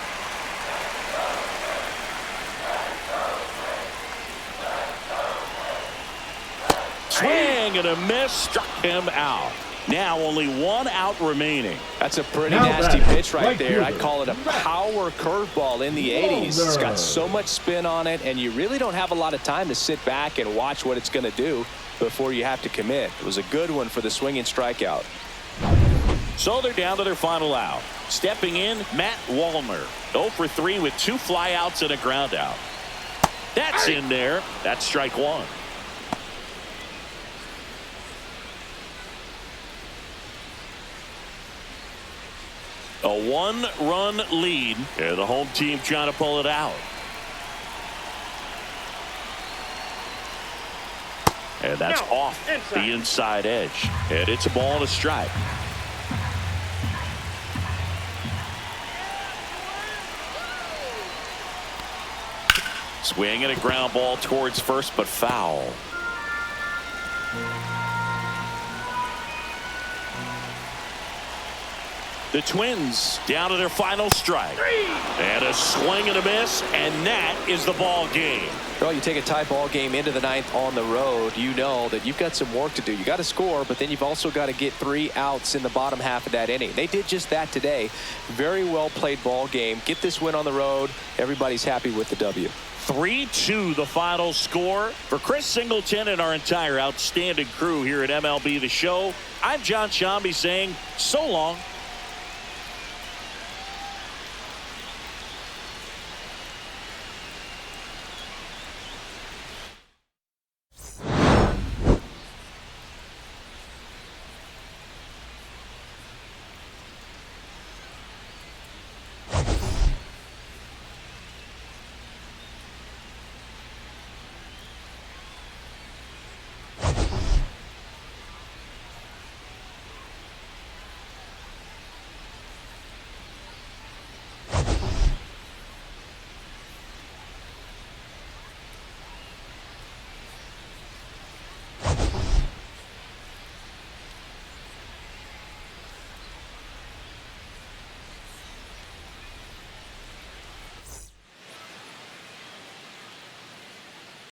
Swing and a miss, struck him out. Now only 1 out remaining. That's a pretty Now nasty that's pitch right there. fielder. I'd call it a power curveball in the 80s. It's got so much spin on it, and you really don't have a lot of time to sit back and watch what it's going to do before you have to commit. It was a good one for the swinging strikeout. So they're down to their final out. Stepping in, Matt Wallner. 0 for 3 with 2 flyouts and a ground out. That's in there. That's strike 1. A 1-run lead, and the home team trying to pull it out. And that's off the inside edge. And it's a ball and a strike. Swing and a ground ball towards first, but foul. The Twins down to their final strike. And a swing and a miss, and that is the ball game. Well, you take a tie ball game into the 9th on the road, you know that you've got some work to do. You got to score, but then you've also got to get 3 outs in the bottom half of that inning. They did just that today. Very well played ball game. Get this win on the road. Everybody's happy with the W. 3-2 the final score. For Chris Singleton and our entire outstanding crew here at MLB The Show, I'm John Shambi saying so long.